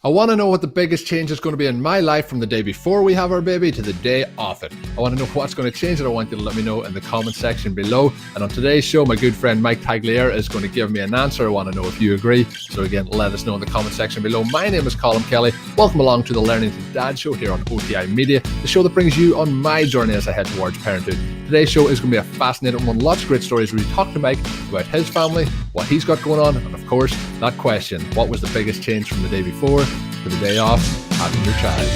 I want to know what the biggest change is going to be in my life from the day before we have our baby to the day of it. I want to know what's going to change, and I want you to let me know in the comment section below. And on today's show, my good friend Mike Tagliere is going to give me an answer. I want to know if you agree. So again, let us know in the comment section below. My name is Colm Kelly. Welcome along to the Learning to Dad show here on OTI Media, the show that brings you on my journey as I head towards parenthood. Today's show is going to be a fascinating one. Lots of great stories where we talk to Mike about his family, what he's got going on, and of course, that question, what was the biggest change from the day before to the day off having your child?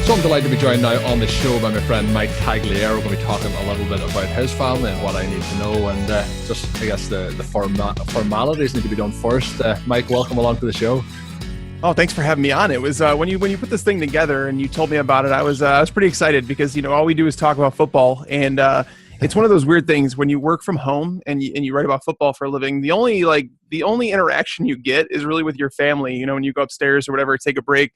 So I'm delighted to be joined now on the show by my friend Mike Tagliere. We're going to be talking a little bit about his family and what I need to know, and just, I guess, the formalities need to be done first. Mike, welcome along to the show. Oh, thanks for having me on. It was when you put this thing together and you told me about it, I was pretty excited because, all we do is talk about football, and it's one of those weird things when you work from home and you write about football for a living. The only interaction you get is really with your family. When you go upstairs or whatever, take a break.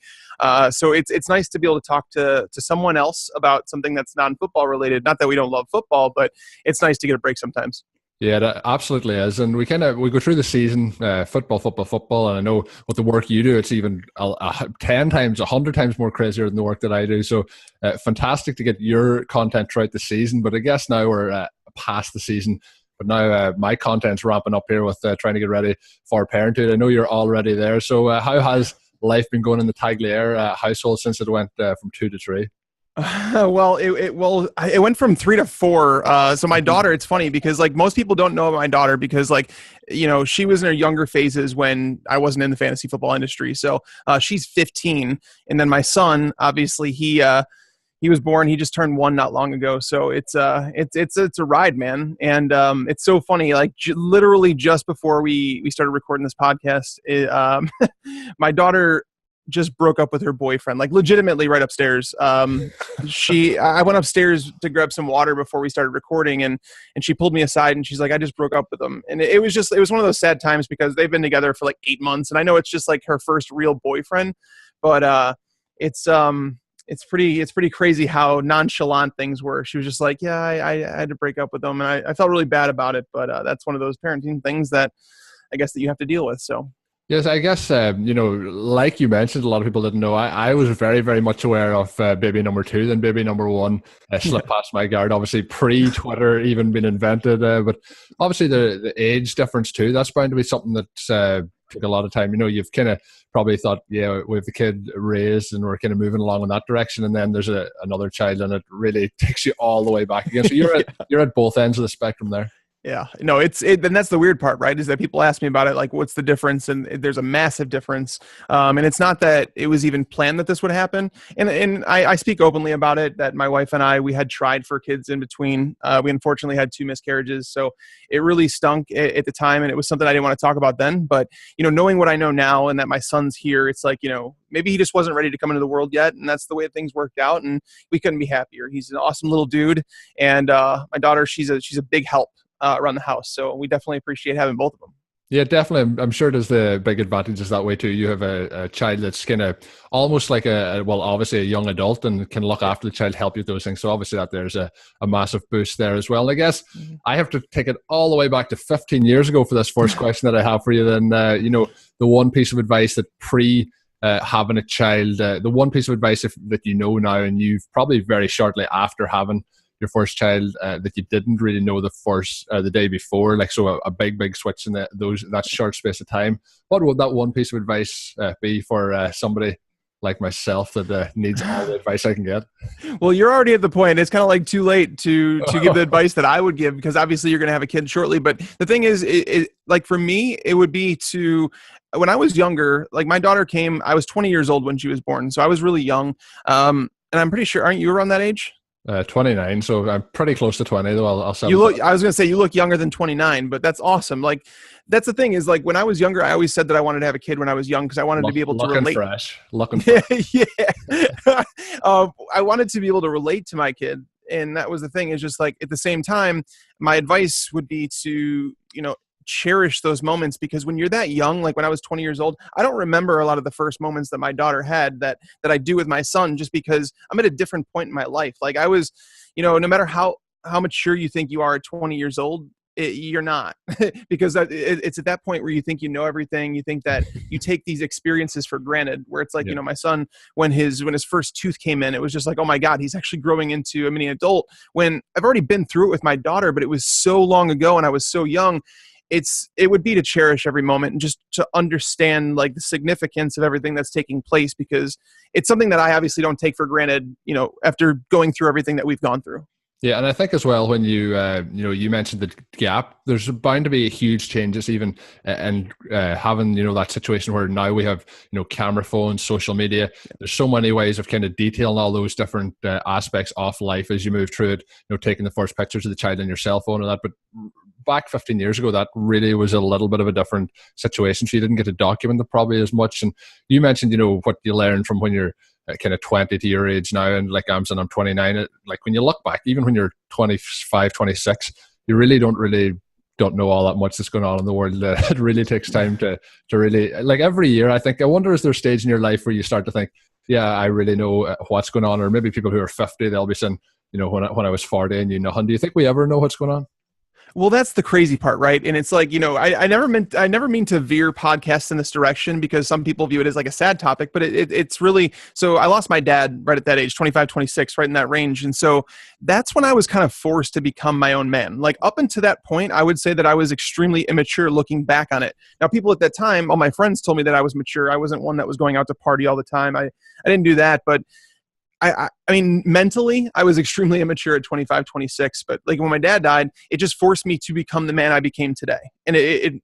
So it's nice to be able to talk to someone else about something that's non-football related. Not that we don't love football, but it's nice to get a break sometimes. Yeah, that absolutely is. And we go through the season, football. And I know with the work you do, it's even 10 times, 100 times more crazier than the work that I do. So fantastic to get your content throughout the season. But I guess now we're past the season. But now my content's ramping up here with trying to get ready for parenthood. I know you're already there. So how has life been going in the Tagliere household since it went from 2 to 3? Well, it went from 3 to 4. So my daughter, it's funny because most people don't know about my daughter because she was in her younger phases when I wasn't in the fantasy football industry. So she's 15, and then my son, obviously he was born. He just turned 1 not long ago. So it's a ride, man. And it's so funny. Literally just before we started recording this podcast, my daughter just broke up with her boyfriend, legitimately right upstairs. I went upstairs to grab some water before we started recording, and she pulled me aside and she's like, I just broke up with him. And it was one of those sad times because they've been together for 8 months. And I know it's just her first real boyfriend, but it's pretty crazy how nonchalant things were. She was just like, yeah, I had to break up with him. And I felt really bad about it, but that's one of those parenting things that I guess that you have to deal with. So. Yes, I guess, like you mentioned, a lot of people didn't know. I was very, very much aware of baby number 2 than baby number 1. Slipped past my guard, obviously pre-Twitter even been invented. But obviously the age difference too, that's bound to be something that took a lot of time. You've kind of probably thought, yeah, we have the kid raised and we're kind of moving along in that direction. And then there's another child and it really takes you all the way back again. So you're at both ends of the spectrum there. Yeah, no, and that's the weird part, right? Is that people ask me about it, what's the difference? And there's a massive difference. And it's not that it was even planned that this would happen. And I speak openly about it, that my wife and we had tried for kids in between. We unfortunately had 2 miscarriages. So it really stunk at the time. And it was something I didn't want to talk about then. But, knowing what I know now and that my son's here, it's maybe he just wasn't ready to come into the world yet. And that's the way things worked out. And we couldn't be happier. He's an awesome little dude. And my daughter, she's a big help around the house. So we definitely appreciate having both of them. Yeah, definitely. I'm sure there's the big advantages that way too. You have a child that's kind of almost like obviously a young adult and can look after the child, help you with those things. So obviously that there's a massive boost there as well. And I guess I have to take it all the way back to 15 years ago for this first question that I have for you. Then, the one piece of advice that having a child, the one piece of advice that now, and you've probably very shortly after having your first child that you didn't really know the day before, so a big switch in that short space of time. What would that one piece of advice be for somebody like myself that needs all the advice I can get? Well, you're already at the point. It's kind of too late to give the advice that I would give, because obviously you're going to have a kid shortly. But the thing is, for me, it would be when I was younger, my daughter came, I was 20 years old when she was born. So I was really young. And I'm pretty sure, aren't you around that age? 29, so I'm pretty close to 20, though. I'll say. I was going to say you look younger than 29, but that's awesome. That's the thing is, when I was younger, I always said that I wanted to have a kid when I was young because I wanted to be able to relate. Looking fresh. Yeah. I wanted to be able to relate to my kid, and that was the thing. Is just at the same time, my advice would be to cherish those moments, because when you're that young, when I was 20 years old, I don't remember a lot of the first moments that my daughter had that I do with my son, just because I'm at a different point in my life. I was, no matter how mature you think you are at 20 years old, you're not, because it's at that point where you think you know everything. You think that you take these experiences for granted, where it's like, Yeah. my son, when his first tooth came in, it was just like, oh my God, he's actually growing into a mini adult, when I've already been through it with my daughter, but it was so long ago and I was so young. It would be to cherish every moment and just to understand like the significance of everything that's taking place, because it's something that I obviously don't take for granted, after going through everything that we've gone through. Yeah, and I think as well, when you mentioned the gap, there's bound to be huge changes even, and having that situation where now we have camera phones, social media. There's so many ways of kind of detailing all those different aspects of life as you move through it. Taking the first pictures of the child on your cell phone and that, but back 15 years ago, that really was a little bit of a different situation. So you didn't get to document it probably as much. And you mentioned what you learned from when you're kind of 20 to your age now, and like I'm 29, like when you look back, even when you're 25, 26, you really don't know all that much that's going on in the world. It really takes time to really, like every year, I wonder, is there a stage in your life where you start to think, yeah, I really know what's going on? Or maybe people who are 50, they'll be saying, when I was 40 and nothing. Do you think we ever know what's going on? Well, that's the crazy part, right? And it's like, I never mean to veer podcasts in this direction, because some people view it as like a sad topic, but it's really, so I lost my dad right at that age, 25, 26, right in that range. And so that's when I was kind of forced to become my own man. Like up until that point, I would say that I was extremely immature looking back on it. Now, people at that time, all my friends told me that I was mature. I wasn't one that was going out to party all the time. I didn't do that, but I mean, mentally, I was extremely immature at 25, 26, but like when my dad died, it just forced me to become the man I became today. And it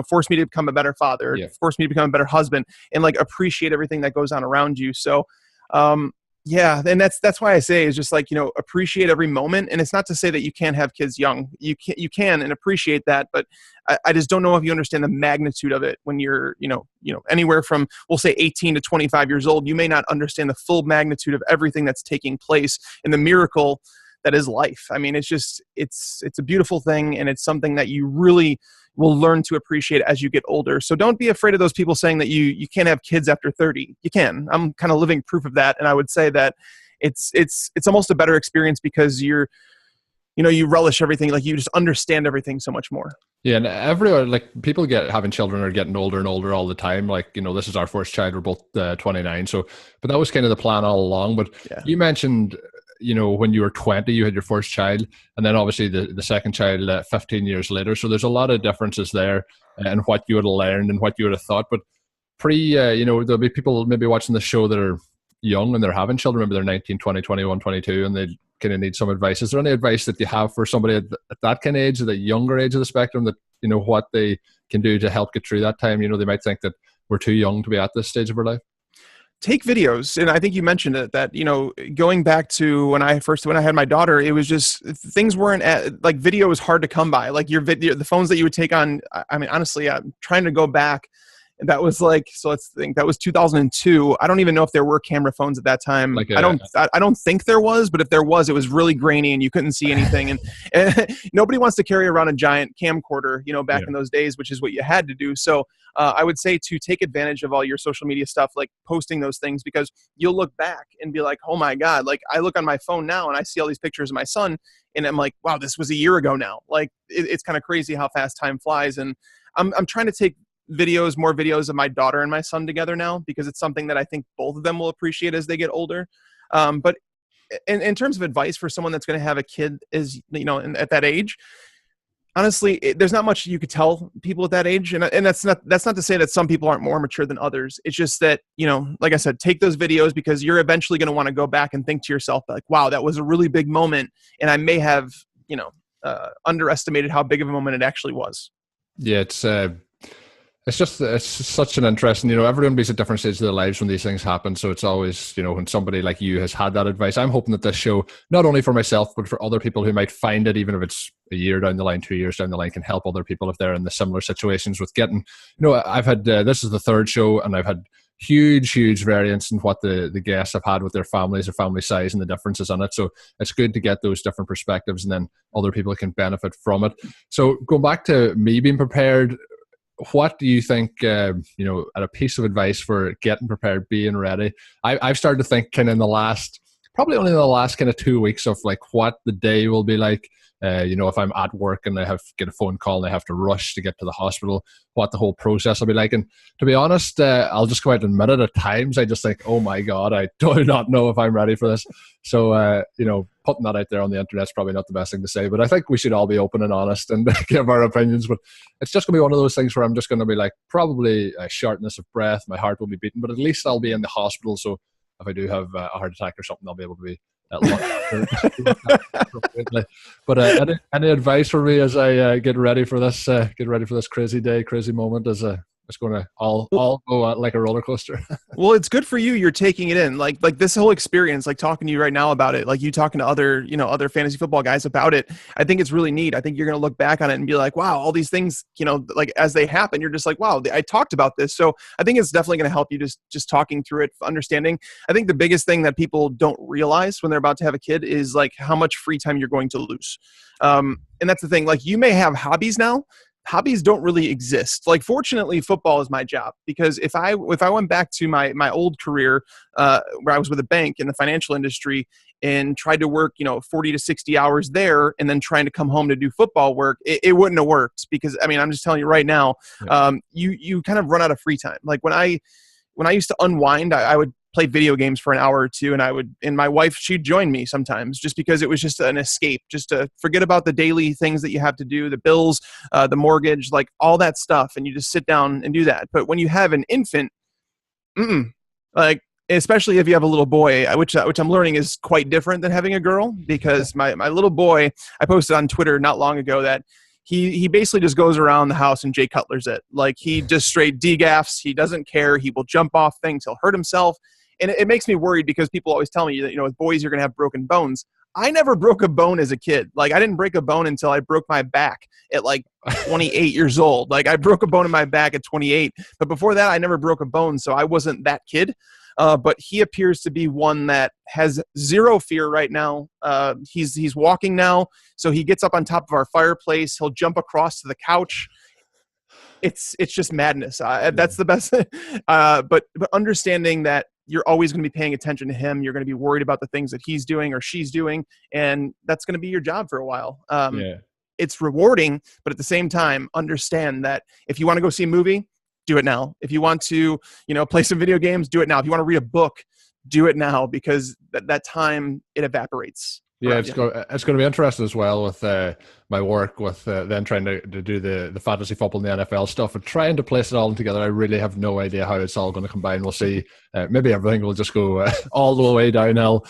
forced me to become a better father, Yeah. forced me to become a better husband, and like appreciate everything that goes on around you. So, yeah, and that's why I say is just like, appreciate every moment. And it's not to say that you can't have kids young. You can and appreciate that, but I just don't know if you understand the magnitude of it when you're, anywhere from, we'll say 18 to 25 years old. You may not understand the full magnitude of everything that's taking place and the miracle that is life. I mean, it's a beautiful thing, and it's something that you really will learn to appreciate as you get older. So don't be afraid of those people saying that you can't have kids after 30. You can. I'm kind of living proof of that, and I would say that it's almost a better experience because you relish everything, like you just understand everything so much more. Yeah, and everyone, like people having children are getting older and older all the time. Like, this is our first child. We're both 29. So, but that was kind of the plan all along. But yeah. You mentioned, when you were 20, you had your first child, and then obviously the second child 15 years later. So there's a lot of differences there in what you would have learned and what you would have thought. But there'll be people maybe watching the show that are young and they're having children. Maybe they're 19, 20, 21, 22, and they kind of need some advice. Is there any advice that you have for somebody at that kind of age, at the younger age of the spectrum, that, what they can do to help get through that time? They might think that we're too young to be at this stage of our life. Take videos. And I think you mentioned it, that, going back to when I had my daughter, it was just, things weren't like, video was hard to come by. Like the phones that you would take on, I mean, honestly, I'm trying to go back. And that was like, so let's think, that was 2002. I don't even know if there were camera phones at that time. I don't think there was, but if there was, it was really grainy and you couldn't see anything. And nobody wants to carry around a giant camcorder, back in those days, which is what you had to do. So I would say to take advantage of all your social media stuff, like posting those things, because you'll look back and be like, oh my God, like I look on my phone now and I see all these pictures of my son and I'm like, wow, this was a year ago now. Like it's kind of crazy how fast time flies. And I'm trying to take more videos of my daughter and my son together now, because it's something that I think both of them will appreciate as they get older. But in terms of advice for someone that's going to have a kid at that age, honestly, there's not much you could tell people at that age. And that's not to say that some people aren't more mature than others. It's just that, like I said, take those videos, because you're eventually going to want to go back and think to yourself like, wow, that was a really big moment. And I may have, underestimated how big of a moment it actually was. Yeah, it's such an interesting, everyone be at different stages of their lives when these things happen. So it's always, when somebody like you has had that advice, I'm hoping that this show, not only for myself, but for other people who might find it, even if it's a year down the line, 2 years down the line, can help other people if they're in the similar situations with getting, I've had, this is the third show, and I've had huge variance in what the guests have had with their families, their family size, and the differences in it. So it's good to get those different perspectives, and then other people can benefit from it. So going back to me being prepared, what do you think, at a piece of advice for getting prepared, being ready? I've started to think kind of in the last probably only in the last kind of 2 weeks of like what the day will be like. If I'm at work and I have to get a phone call and I have to rush to get to the hospital, what the whole process will be like. And to be honest, I'll just go out and admit it. At times, I just think, oh my God, I do not know if I'm ready for this. So, putting that out there on the internet is probably not the best thing to say. But I think we should all be open and honest and give our opinions. But it's just going to be one of those things where I'm just going to be like, probably a shortness of breath. My heart will be beating, but at least I'll be in the hospital. So if I do have a heart attack or something, I'll be able to be but any advice for me as I get ready for this crazy day, crazy moment? It's going to all go like a roller coaster. Well, it's good for you. You're taking it in, like this whole experience, like talking to you right now about it, like you talking to other fantasy football guys about it. I think it's really neat. I think you're going to look back on it and be like, wow, all these things, like as they happen, you're just like, wow, I talked about this. So I think it's definitely going to help you just talking through it, understanding. I think the biggest thing that people don't realize when they're about to have a kid is like how much free time you're going to lose. And that's the thing. Like you may have hobbies now. Hobbies don't really exist. Like, fortunately, football is my job, because if I went back to my old career, where I was with a bank in the financial industry and tried to work, 40 to 60 hours there, and then trying to come home to do football work, it wouldn't have worked, because I'm just telling you right now, you kind of run out of free time. Like when I used to unwind, I would play video games for an hour or two, and my wife, she'd join me sometimes, just because it was just an escape, just to forget about the daily things that you have to do, the bills, the mortgage, like all that stuff, and you just sit down and do that. But when you have an infant, like, especially if you have a little boy, which I'm learning is quite different than having a girl, because my little boy, I posted on Twitter not long ago that he basically just goes around the house and Jay Cutler's it. Like, he just straight degaffs. He doesn't care. He will jump off things. He'll hurt himself. And it makes me worried, because people always tell me that, with boys, you're going to have broken bones. I never broke a bone as a kid. Like, I didn't break a bone until I broke my back at like 28 years old. Like, I broke a bone in my back at 28. But before that, I never broke a bone. So I wasn't that kid. But he appears to be one that has zero fear right now. He's walking now. So he gets up on top of our fireplace. He'll jump across to the couch. It's just madness. That's the best. But understanding that you're always going to be paying attention to him. You're going to be worried about the things that he's doing or she's doing. And that's going to be your job for a while. It's rewarding, but at the same time, understand that if you want to go see a movie, do it now. If you want to, play some video games, do it now. If you want to read a book, do it now, because that time, it evaporates. Yeah, it's going to be interesting as well with my work with then trying to do the fantasy football and the NFL stuff and trying to place it all together. I really have no idea how it's all going to combine. We'll see. Maybe everything will just go all the way downhill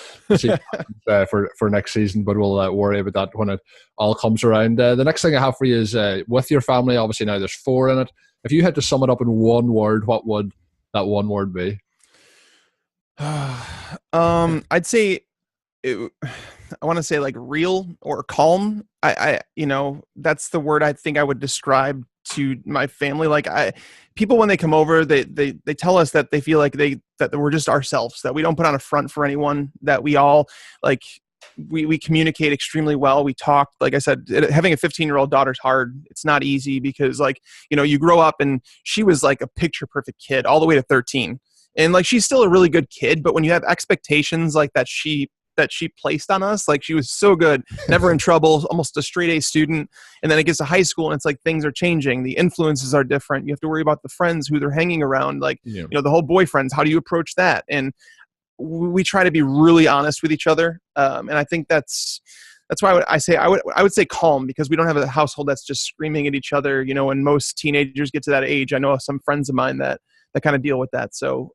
for next season, but we'll worry about that when it all comes around. The next thing I have for you is with your family. Obviously, now there's 4 in it. If you had to sum it up in one word, what would that one word be? I'd say I want to say like real or calm. That's the word I think I would describe to my family. Like, people, when they come over, they tell us that they feel like that we're just ourselves, that we don't put on a front for anyone, that we all like, we communicate extremely well. We talk, like I said, having a 15-year-old daughter's hard. It's not easy, because like, you grow up and she was like a picture perfect kid all the way to 13. And like, she's still a really good kid, but when you have expectations like that she placed on us, like, she was so good, never in trouble, almost a straight A student. And then it gets to high school and it's like things are changing. The influences are different. You have to worry about the friends who they're hanging around. Like, the whole boyfriends, how do you approach that? And we try to be really honest with each other. And I think that's why I would say calm, because we don't have a household that's just screaming at each other. When most teenagers get to that age, I know some friends of mine that kind of deal with that. So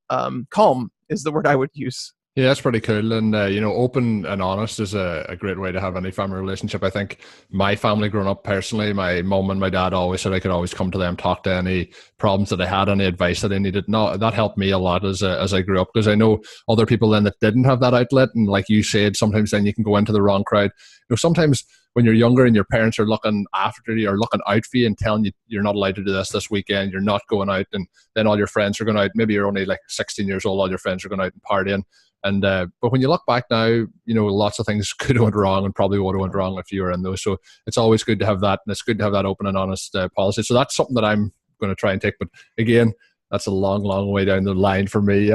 calm is the word I would use. Yeah, that's pretty cool. And, open and honest is a great way to have any family relationship. I think my family growing up personally, my mom and my dad always said I could always come to them, talk to any problems that I had, any advice that I needed. No, that helped me a lot as I grew up, because I know other people then that didn't have that outlet. And like you said, sometimes then you can go into the wrong crowd. Sometimes when you're younger and your parents are looking after you or looking out for you and telling you you're not allowed to do this weekend, you're not going out, and then all your friends are going out. Maybe you're only like 16 years old, all your friends are going out and partying. And but when you look back now, lots of things could have went wrong and probably would have went wrong if you were in those. So it's always good to have that, and it's good to have that open and honest policy. So that's something that I'm going to try and take. But again, that's a long, long way down the line for me.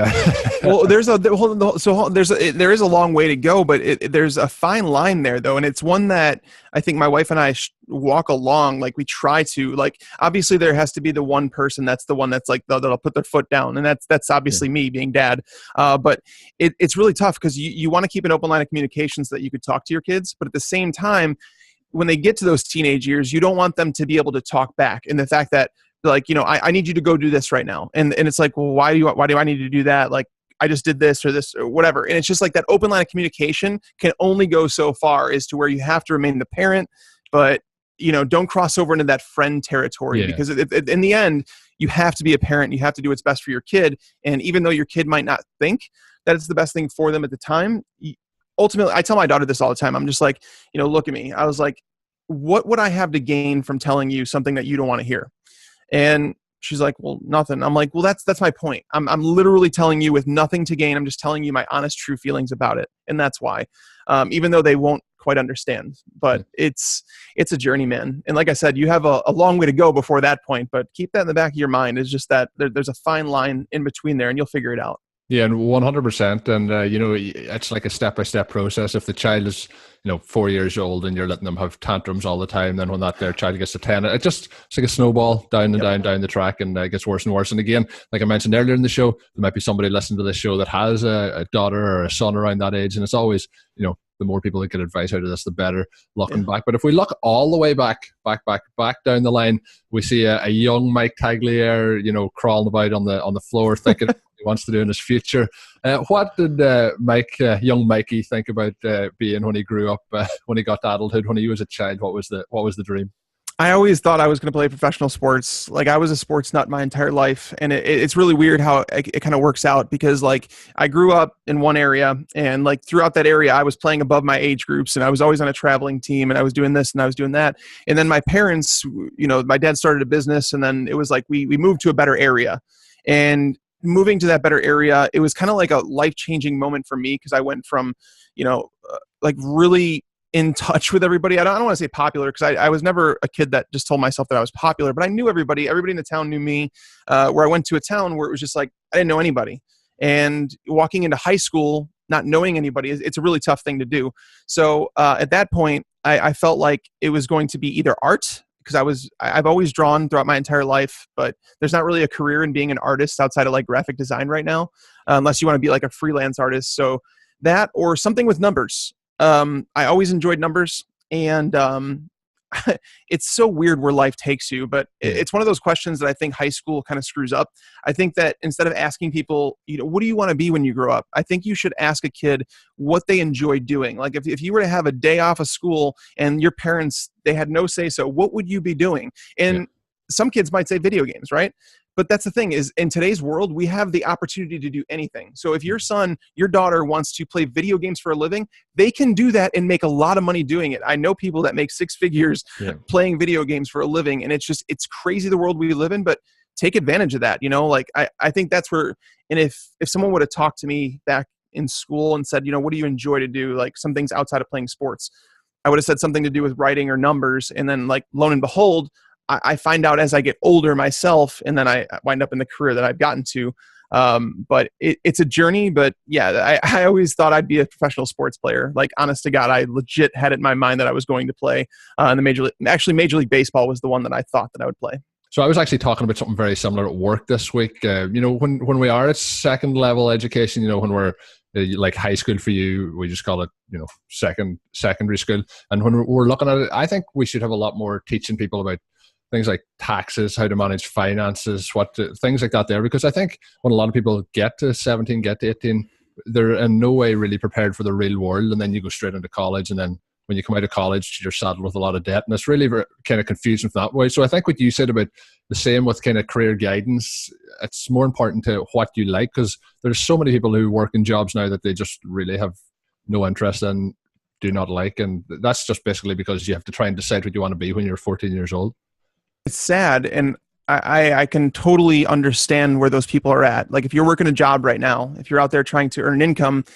Well, there is a long way to go, but there's a fine line there, though, and it's one that I think my wife and I walk along. Like we try to, like, obviously there has to be the one person that's the one that's like that'll put their foot down, and that's obviously me being dad. But it's really tough because you want to keep an open line of communication so that you could talk to your kids, but at the same time, when they get to those teenage years, you don't want them to be able to talk back. And the fact that, like, I need you to go do this right now, and it's like, well, why do I need to do that? Like, I just did this or whatever. And it's just like that open line of communication can only go so far, as to where you have to remain the parent, but don't cross over into that friend territory, because in the end, you have to be a parent. You have to do what's best for your kid. And even though your kid might not think that it's the best thing for them at the time, ultimately, I tell my daughter this all the time. I'm just like, look at me. I was like, what would I have to gain from telling you something that you don't want to hear? And she's like, well, nothing. I'm like, well, that's my point. I'm literally telling you with nothing to gain. I'm just telling you my honest, true feelings about it. And that's why, even though they won't quite understand, but it's a journey, man. And like I said, you have a long way to go before that point, but keep that in the back of your mind. Is just that there's a fine line in between there, and you'll figure it out. Yeah, and 100%. And, it's like a step-by-step process. If the child is, 4 years old and you're letting them have tantrums all the time, then when their child gets to 10, it's like a snowball down and down the track, and it gets worse and worse. And again, like I mentioned earlier in the show, there might be somebody listening to this show that has a daughter or a son around that age. And it's always, the more people that get advice out of this, the better, looking back. But if we look all the way back down the line, we see a young Mike Tagliere, crawling about on the floor thinking he wants to do in his future. What did young Mikey think about being when he grew up, when he got to adulthood, when he was a child? What was the dream? I always thought I was going to play professional sports. Like, I was a sports nut my entire life. And it's really weird how it kind of works out, because like I grew up in one area, and like throughout that area, I was playing above my age groups, and I was always on a traveling team, and I was doing this and I was doing that. And then my parents, my dad started a business, and then it was like, we moved to a better area, and moving to that better area, it was kind of like a life-changing moment for me, because I went from, like really in touch with everybody. I don't want to say popular, because I was never a kid that just told myself that I was popular, but I knew everybody in the town knew me, where I went to a town where it was just like, I didn't know anybody. And walking into high school, not knowing anybody, it's a really tough thing to do. So at that point, I felt like it was going to be either art, because I've always drawn throughout my entire life, but there's not really a career in being an artist outside of like graphic design right now, unless you want to be like a freelance artist. So that, or something with numbers. I always enjoyed numbers, and it's so weird where life takes you, but it's one of those questions that I think high school kind of screws up. I think that instead of asking people, what do you want to be when you grow up? I think you should ask a kid what they enjoy doing. Like if you were to have a day off of school and your parents, they had no say so, what would you be doing? And some kids might say video games, right? But that's the thing, is in today's world, we have the opportunity to do anything. So if your son, your daughter wants to play video games for a living, they can do that and make a lot of money doing it. I know people that make six figures playing video games for a living, and it's crazy the world we live in, but take advantage of that. Like I think that's where, and if someone would have talked to me back in school and said, what do you enjoy to do? Like some things outside of playing sports, I would have said something to do with writing or numbers. And then like lo and behold, I find out as I get older myself, and then I wind up in the career that I've gotten to. But it's a journey. But yeah, I always thought I'd be a professional sports player. Like, honest to God, I legit had it in my mind that I was going to play in the Major League Baseball was the one that I thought that I would play. So I was actually talking about something very similar at work this week. When we are at second level education, when we're like high school for you, we just call it, secondary school. And when we're looking at it, I think we should have a lot more teaching people about things like taxes, how to manage finances, things like that there. Because I think when a lot of people get to 17, get to 18, they're in no way really prepared for the real world. And then you go straight into college. And then when you come out of college, you're saddled with a lot of debt. And it's really kind of confusing from that way. So I think what you said about the same with kind of career guidance, it's more important to what you like, because there's so many people who work in jobs now that they just really have no interest in, do not like. And that's just basically because you have to try and decide what you want to be when you're 14 years old. It's sad, and I can totally understand where those people are at. Like if you're working a job right now, if you're out there trying to earn an income,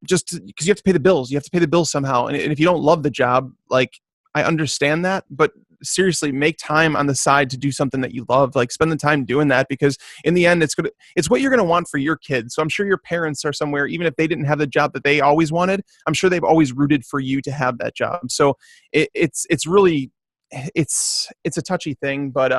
just because you have to pay the bills, somehow. And if you don't love the job, like I understand that, but seriously make time on the side to do something that you love. Like spend the time doing that, because in the end, it's what you're going to want for your kids. So I'm sure your parents are somewhere, even if they didn't have the job that they always wanted, I'm sure they've always rooted for you to have that job. So it's really, it's a touchy thing, but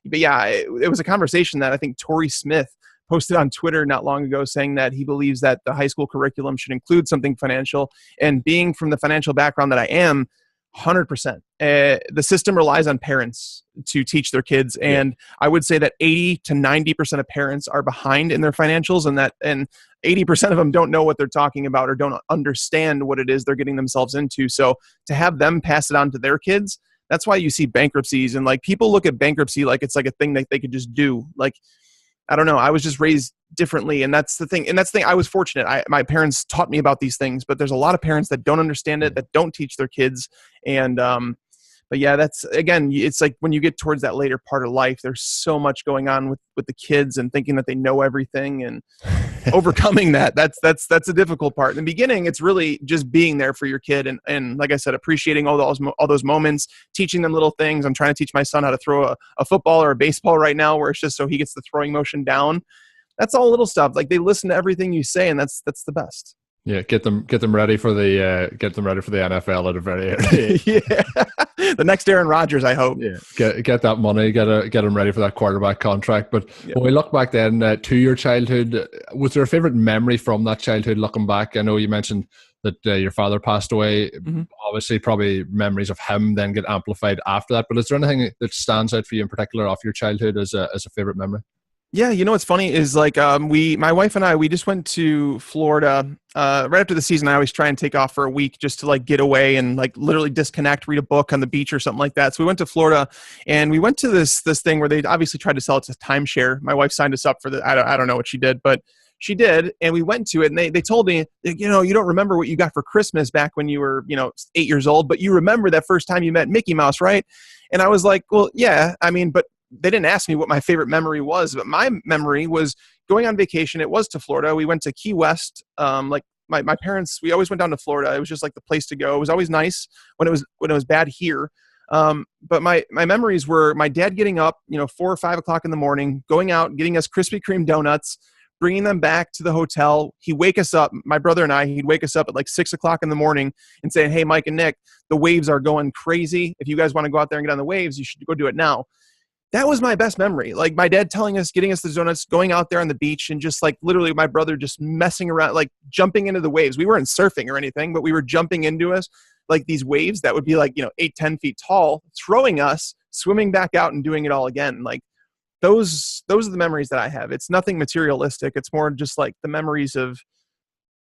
yeah, it was a conversation that I think Torrey Smith posted on Twitter not long ago, saying that he believes that the high school curriculum should include something financial. And being from the financial background that I am, 100%. The system relies on parents to teach their kids. And I would say that 80 to 90% of parents are behind in their financials, and 80% of them don't know what they're talking about or don't understand what it is they're getting themselves into. So to have them pass it on to their kids, that's why you see bankruptcies, and like people look at bankruptcy like it's like a thing that they could just do. Like, I don't know. I was just raised differently. And that's the thing. I was fortunate. My parents taught me about these things, but there's a lot of parents that don't understand it, that don't teach their kids. And, but yeah, that's, again, it's like when you get towards that later part of life, there's so much going on with the kids and thinking that they know everything, and overcoming that. That's a difficult part. In the beginning, it's really just being there for your kid. And like I said, appreciating all those moments, teaching them little things. I'm trying to teach my son how to throw a football or a baseball right now, where it's just so he gets the throwing motion down. That's all little stuff. Like they listen to everything you say, and that's the best. Yeah, get them ready for the NFL at a very early age. Yeah, the next Aaron Rodgers, I hope. Yeah, get that money, get them ready for that quarterback contract. But when we look back then to your childhood, was there a favorite memory from that childhood? Looking back, I know you mentioned that your father passed away. Mm-hmm. Obviously, probably memories of him then get amplified after that. But is there anything that stands out for you in particular off your childhood as a favorite memory? Yeah, you know what's funny is like my wife and I, we just went to Florida right after the season. I always try and take off for a week just to like get away and like literally disconnect, read a book on the beach or something like that. So we went to Florida, and we went to this thing where they obviously tried to sell it to timeshare. My wife signed us up for the I don't know what she did, but she did, and we went to it, and they told me, you know, you don't remember what you got for Christmas back when you were 8 years old, but you remember that first time you met Mickey Mouse, right? And I was like, well, yeah, I mean, but they didn't ask me what my favorite memory was, but my memory was going on vacation. It was to Florida. We went to Key West. Like my parents, we always went down to Florida. It was just like the place to go. It was always nice when it was bad here. But my memories were my dad getting up, 4 or 5 o'clock in the morning, going out, getting us Krispy Kreme donuts, bringing them back to the hotel. He'd wake us up, my brother and I, he'd wake us up at like 6 o'clock in the morning and say, hey, Mike and Nick, the waves are going crazy. If you guys want to go out there and get on the waves, you should go do it now. That was my best memory. Like my dad telling us, getting us the donuts, going out there on the beach, and just like literally my brother just messing around, like jumping into the waves. We weren't surfing or anything, but we were jumping into us like these waves that would be like, 8-10 feet tall, throwing us, swimming back out and doing it all again. Like those are the memories that I have. It's nothing materialistic. It's more just like the memories of,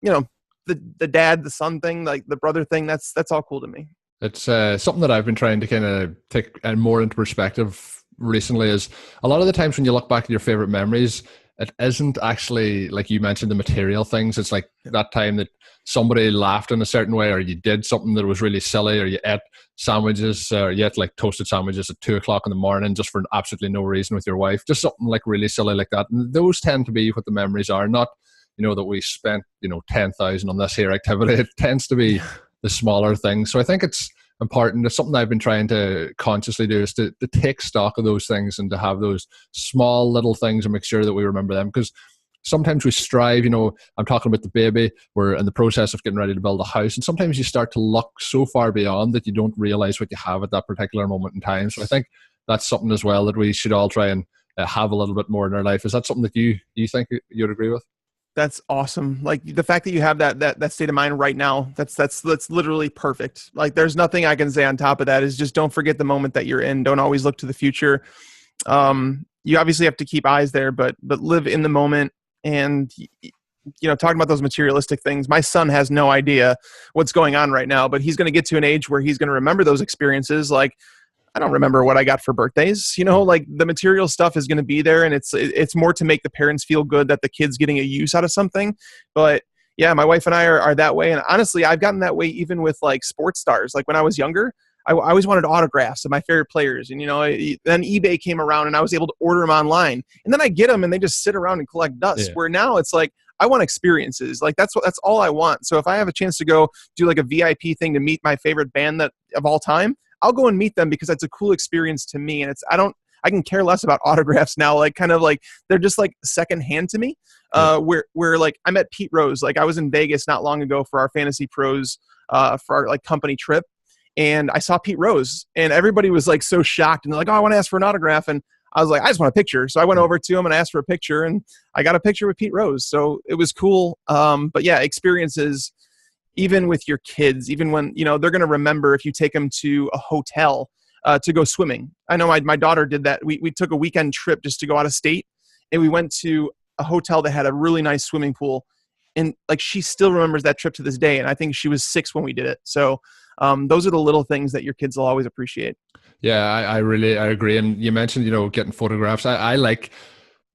the dad, the son thing, like the brother thing. That's all cool to me. It's something that I've been trying to kind of take more into perspective recently. Is a lot of the times when you look back at your favorite memories, it isn't actually, like you mentioned, the material things. It's like that time that somebody laughed in a certain way, or you did something that was really silly, or you ate sandwiches, or you ate like toasted sandwiches at 2 o'clock in the morning just for absolutely no reason with your wife, just something like really silly like that. And those tend to be what the memories are, not that we spent 10,000 on this here activity. It tends to be the smaller things. So I think it's important. It's something I've been trying to consciously do, is to take stock of those things and to have those small little things and make sure that we remember them. Because sometimes we strive, I'm talking about the baby, we're in the process of getting ready to build a house, and sometimes you start to look so far beyond that you don't realize what you have at that particular moment in time. So I think that's something as well that we should all try and have a little bit more in our life. Is that something that you think you'd agree with? That's awesome. Like the fact that you have that state of mind right now, that's literally perfect. Like there's nothing I can say on top of that. Is just don't forget the moment that you're in. Don't always look to the future. You obviously have to keep eyes there, but live in the moment. And talking about those materialistic things, my son has no idea what's going on right now, but he's going to get to an age where he's going to remember those experiences. Like, I don't remember what I got for birthdays. Like the material stuff is going to be there, and it's more to make the parents feel good that the kid's getting a use out of something. But yeah, my wife and I are that way. And honestly, I've gotten that way even with like sports stars. Like when I was younger, I always wanted autographs of my favorite players. And, then eBay came around and I was able to order them online, and then I get them and they just sit around and collect dust. Yeah. Where now it's like, I want experiences. Like that's all I want. So if I have a chance to go do like a VIP thing to meet my favorite band of all time, I'll go and meet them because that's a cool experience to me. And I can care less about autographs now. Like kind of like they're just like secondhand to me. Where like I met Pete Rose. Like I was in Vegas not long ago for our Fantasy Pros for our like company trip, and I saw Pete Rose, and everybody was like so shocked, and they're like, "Oh, I want to ask for an autograph," and I was like, "I just want a picture." So I went over to him and asked for a picture, and I got a picture with Pete Rose. So it was cool. But yeah, experiences. Even with your kids, even when, you know, they're going to remember if you take them to a hotel to go swimming. I know my daughter did that. We took a weekend trip just to go out of state, and we went to a hotel that had a really nice swimming pool. And like, she still remembers that trip to this day. And I think she was 6 when we did it. So those are the little things that your kids will always appreciate. Yeah, I agree. And you mentioned, you know, getting photographs. I like,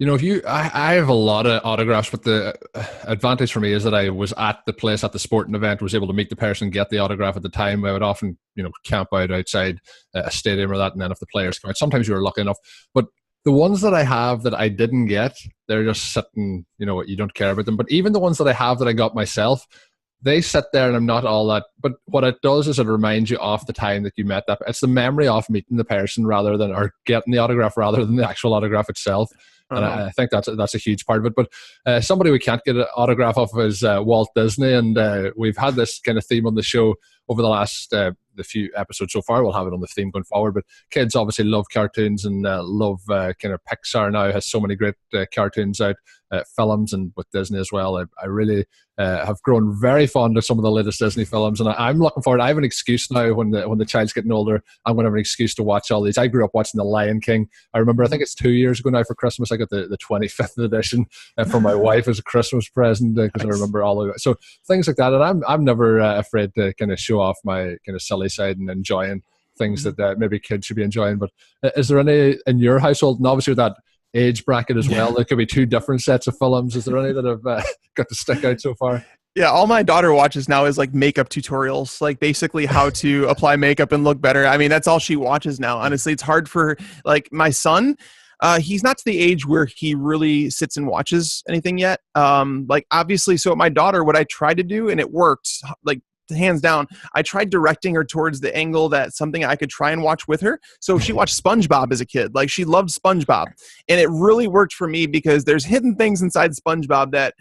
you know, I have a lot of autographs, but the advantage for me is that I was at the place at the sporting event, was able to meet the person, get the autograph at the time. I would often, you know, camp out outside a stadium or that, and then if the players come out, sometimes you were lucky enough. But the ones that I have that I didn't get, they're just sitting, you know, you don't care about them. But even the ones that I have that I got myself, they sit there and I'm not all that. But what it does is it reminds you of the time that you met that. It's the memory of meeting the person or getting the autograph rather than the actual autograph itself. And I think that's a huge part of it. But somebody we can't get an autograph of is Walt Disney. And we've had this kind of theme on the show over the last the few episodes so far. We'll have it on the theme going forward. But kids obviously love cartoons and love kind of Pixar now has so many great cartoons out, films, and with Disney as well. I really have grown very fond of some of the latest Disney films, and I'm looking forward. I have an excuse now when the child's getting older. I'm going to have an excuse to watch all these. I grew up watching The Lion King. I remember, I think it's 2 years ago now for Christmas, I got the 25th edition for my wife as a Christmas present because I remember all of it. So things like that, and I'm never afraid to kind of show off my kind of silly side and enjoying things that maybe kids should be enjoying. But is there any in your household, and obviously with that age bracket as well, there could be 2 different sets of films? Is there any that have got to stick out so far? Yeah, all my daughter watches now is like makeup tutorials, like basically how to apply makeup and look better. I mean, that's all she watches now. Honestly, it's hard for like my son. He's not to the age where he really sits and watches anything yet. Like obviously, so my daughter, what I tried to do, and it worked, like hands down, I tried directing her towards the angle that something I could try and watch with her. So she watched SpongeBob as a kid. Like she loved SpongeBob. And it really worked for me because there's hidden things inside SpongeBob that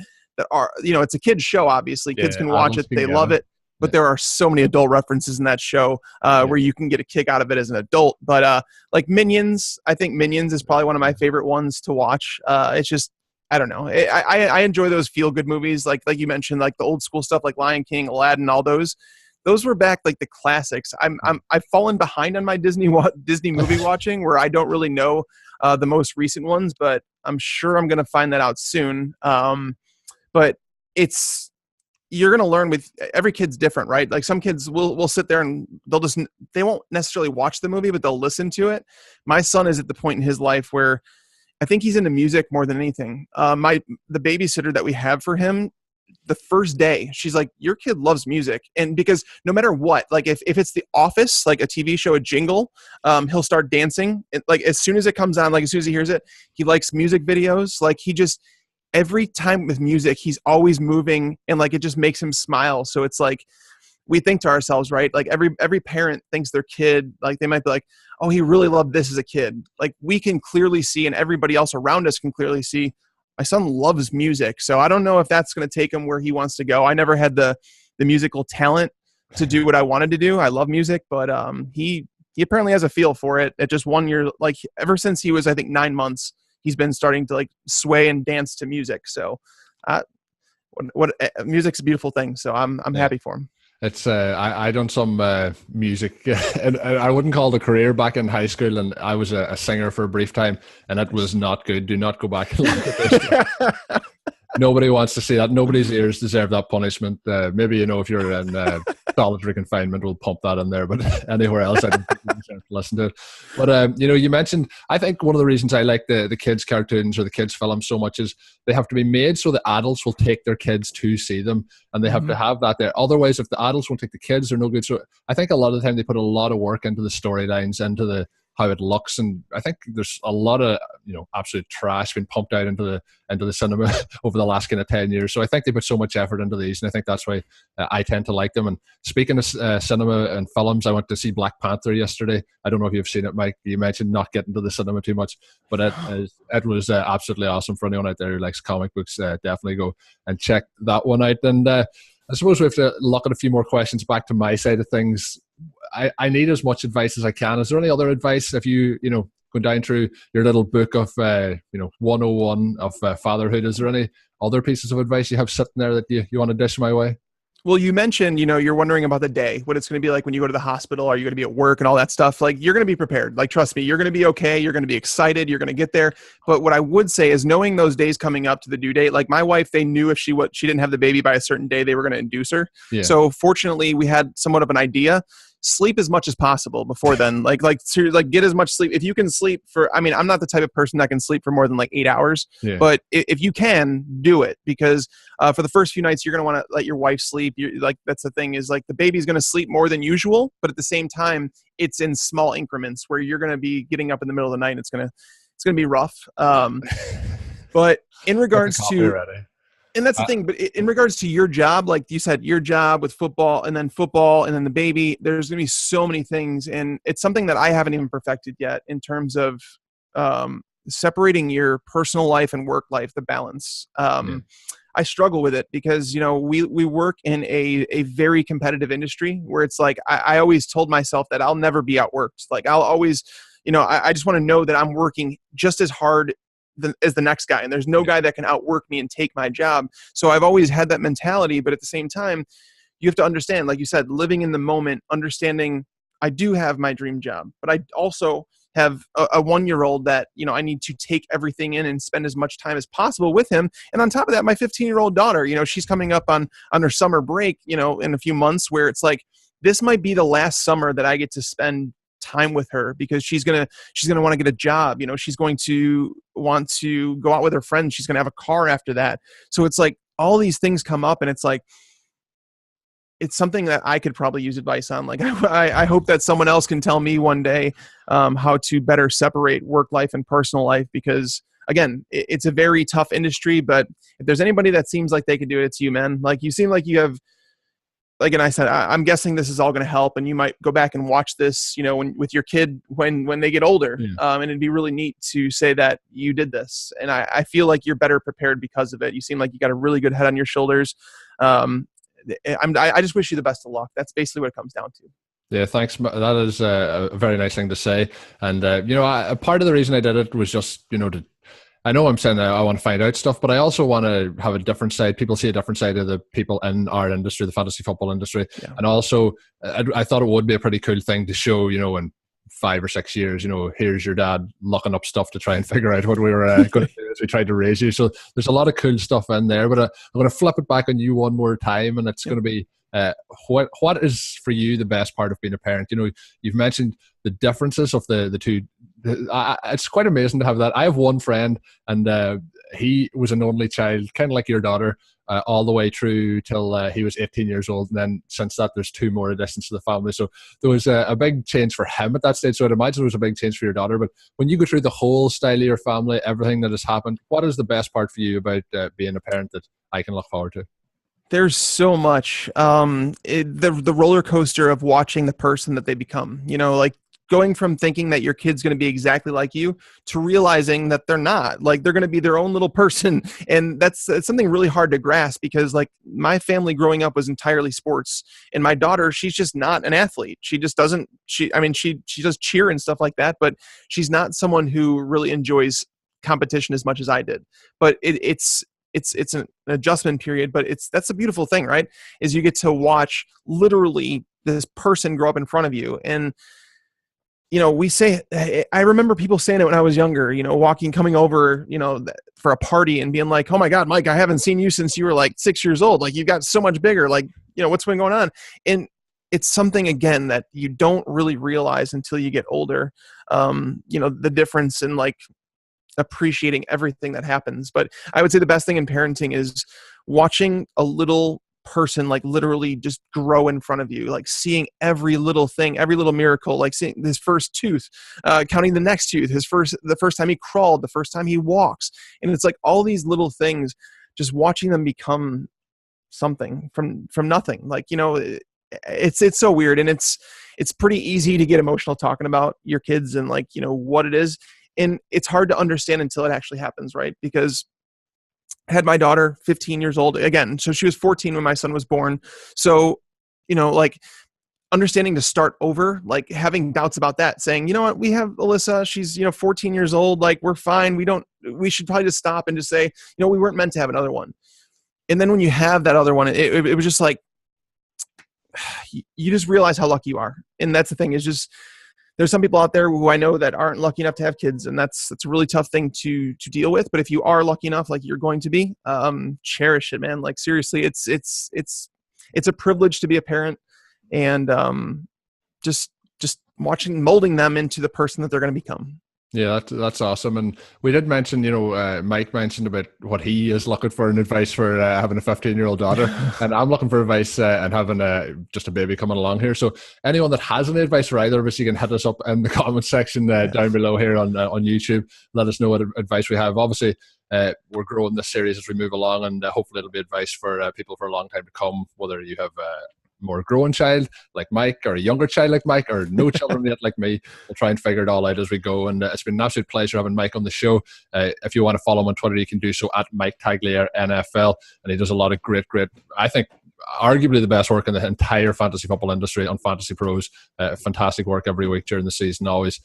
are, you know, it's a kid's show, obviously. Kids can watch it. They love it. But there are so many adult references in that show where you can get a kick out of it as an adult. But like Minions, I think Minions is probably one of my favorite ones to watch. It's just, I don't know. I enjoy those feel-good movies, like you mentioned, like the old school stuff, like Lion King, Aladdin, all those. Those were back like the classics. I've fallen behind on my Disney movie watching, where I don't really know the most recent ones, but I'm sure I'm going to find that out soon. But you're going to learn with every kid's different, right? Like some kids will sit there and they won't necessarily watch the movie, but they'll listen to it. My son is at the point in his life where I think he's into music more than anything. The babysitter that we have for him, the first day, she's like, your kid loves music. And because no matter what, like if it's The Office, like a TV show, a jingle, he'll start dancing. Like as soon as it comes on, like as soon as he hears it, he likes music videos. Like every time with music, he's always moving, and like it just makes him smile. So it's like, we think to ourselves, right? Like every parent thinks their kid, like they might be like, oh, he really loved this as a kid. Like we can clearly see, and everybody else around us can clearly see, my son loves music. So I don't know if that's going to take him where he wants to go. I never had the musical talent to do what I wanted to do. I love music, but he apparently has a feel for it. At just 1 year, like ever since he was, I think 9 months, he's been starting to like sway and dance to music. So music's a beautiful thing. So I'm happy for him. It's I done some music, and I wouldn't call it a career back in high school, and I was a singer for a brief time, and it was not good. Do not go back and look at this. Nobody wants to see that. Nobody's ears deserve that punishment. Maybe, you know, if you're in solitary confinement, we'll pump that in there, but anywhere else, I don't think you deserve to listen to it. But, you know, you mentioned, I think one of the reasons I like the kids' cartoons or the kids' films so much is they have to be made so the adults will take their kids to see them, and they have to have that there. Otherwise, if the adults won't take the kids, they're no good. So I think a lot of the time they put a lot of work into the storylines, into the how it looks. And I think there's a lot of absolute trash being pumped out into the cinema over the last kind of 10 years. So I think they put so much effort into these, and I think that's why I tend to like them. And speaking of cinema and films, I went to see Black Panther yesterday. I don't know if you've seen it, Mike. You mentioned not getting to the cinema too much, but it was absolutely awesome. For anyone out there who likes comic books, definitely go and check that one out. And I suppose we have to look at a few more questions back to my side of things. I need as much advice as I can. Is there any other advice, if you going down through your little book of 101 of fatherhood, is there any other pieces of advice you have sitting there that you want to dish my way? Well, you mentioned, you're wondering about the day, what it's going to be like when you go to the hospital. Are you going to be at work and all that stuff? Like, you're going to be prepared. Like, trust me, you're going to be okay. You're going to be excited. You're going to get there. But what I would say is, knowing those days coming up to the due date, like my wife, they knew if she didn't have the baby by a certain day, they were going to induce her. Yeah. So fortunately, we had somewhat of an idea. Sleep as much as possible before then. Like get as much sleep. If you can sleep I'm not the type of person that can sleep for more than like 8 hours, but if you can, do it, because for the first few nights, you're going to want to let your wife sleep. That's the thing, is like the baby's going to sleep more than usual, but at the same time, it's in small increments where you're going to be getting up in the middle of the night and it's going to be rough. But in regards to, and that's the thing, but in regards to your job, like you said, your job with football and then the baby, there's going to be so many things. And it's something that I haven't even perfected yet in terms of separating your personal life and work life, the balance. I struggle with it because, we work in a very competitive industry where it's like, I always told myself that I'll never be outworked. Like I'll always, I just want to know that I'm working just as hard as the next guy, and there's no guy that can outwork me and take my job. So I've always had that mentality, but at the same time, you have to understand, like you said, living in the moment, understanding I do have my dream job, but I also have a 1-year-old that, I need to take everything in and spend as much time as possible with him. And on top of that, my 15-year-old daughter, she's coming up on her summer break, in a few months, where it's like, this might be the last summer that I get to spend time with her, because she's gonna want to get a job. She's going to want to go out with her friends. She's gonna have a car after that. So it's like all these things come up, and it's like, it's something that I could probably use advice on. Like I hope that someone else can tell me one day how to better separate work life and personal life, because again, it's a very tough industry, but if there's anybody that seems like they could do it, it's you, man. Like, you seem like you have, like, and I said, I'm guessing this is all going to help, and you might go back and watch this, with your kid when they get older. And it'd be really neat to say that you did this. And I feel like you're better prepared because of it. You seem like you got a really good head on your shoulders. I just wish you the best of luck. That's basically what it comes down to. Yeah, thanks. That is a very nice thing to say. And, part of the reason I did it was just, I know I'm saying I want to find out stuff, but I also want to have a different side. People see a different side of the people in our industry, the fantasy football industry. Yeah. And also, I thought it would be a pretty cool thing to show, in 5 or 6 years, here's your dad looking up stuff to try and figure out what we were going to do as we tried to raise you. So there's a lot of cool stuff in there, but I'm going to flip it back on you one more time, and it's going to be, what is for you the best part of being a parent? You've mentioned the differences of the two. It's quite amazing to have that. I have one friend, and he was an only child, kind of like your daughter, all the way through till he was 18 years old. And then since that, there's 2 more additions to the family. So there was a big change for him at that stage. So I'd imagine there was a big change for your daughter. But when you go through the whole style of your family, everything that has happened, what is the best part for you about being a parent that I can look forward to? There's so much. The roller coaster of watching the person that they become, like going from thinking that your kid's going to be exactly like you to realizing that they're not. Like, they're going to be their own little person. And it's something really hard to grasp, because like my family growing up was entirely sports, and my daughter, she's just not an athlete. She just doesn't, she does cheer and stuff like that, but she's not someone who really enjoys competition as much as I did. But it's an adjustment period, but that's a beautiful thing, right? Is you get to watch literally this person grow up in front of you. And, we say, I remember people saying it when I was younger, coming over, for a party and being like, oh my God, Mike, I haven't seen you since you were like 6 years old. Like, you've got so much bigger, like, what's been going on? And it's something, again, that you don't really realize until you get older. The difference in like appreciating everything that happens. But I would say the best thing in parenting is watching a little person like literally just grow in front of you, like seeing every little thing, every little miracle, like seeing his first tooth, counting the next tooth, the first time he crawled, the first time he walks. And it's like all these little things, just watching them become something from nothing. Like, it's so weird. And it's pretty easy to get emotional talking about your kids and like, what it is. And it's hard to understand until it actually happens, right? Because I had my daughter 15 years old again. So she was 14 when my son was born. So, like understanding to start over, like having doubts about that, saying, you know what, we have Alyssa, she's, 14 years old. Like we're fine. We should probably just stop and just say, we weren't meant to have another one. And then when you have that other one, it was just like, you just realize how lucky you are. And that's the thing, is just, there's some people out there who I know that aren't lucky enough to have kids, and that's a really tough thing to deal with. But if you are lucky enough, like you're going to be, cherish it, man. Like seriously, it's a privilege to be a parent, and just molding them into the person that they're going to become. Yeah, that's awesome. And we did mention, Mike mentioned about what he is looking for in advice for having a 15-year-old daughter. And I'm looking for advice and having just a baby coming along here. So anyone that has any advice for either of us, you can hit us up in the comment section down below here on YouTube. Let us know what advice we have. Obviously, we're growing this series as we move along, and hopefully it'll be advice for people for a long time to come, whether you have more growing child like Mike, or a younger child like Mike, or no children yet like me. We'll try and figure it all out as we go. And it's been an absolute pleasure having Mike on the show. If you want to follow him on Twitter, you can do so at Mike Tagliere NFL, and he does a lot of great, I think arguably the best work in the entire fantasy football industry on Fantasy Pros. Fantastic work every week during the season. Always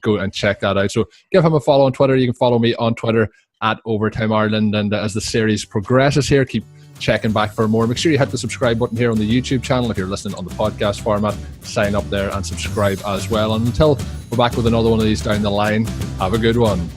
go and check that out. So give him a follow on Twitter. You can follow me on Twitter at Overtime Ireland, and as the series progresses here, keep checking back for more. Make sure you hit the subscribe button here on the YouTube channel. If you're listening on the podcast format, sign up there and subscribe as well. And until we're back with another one of these down the line, have a good one.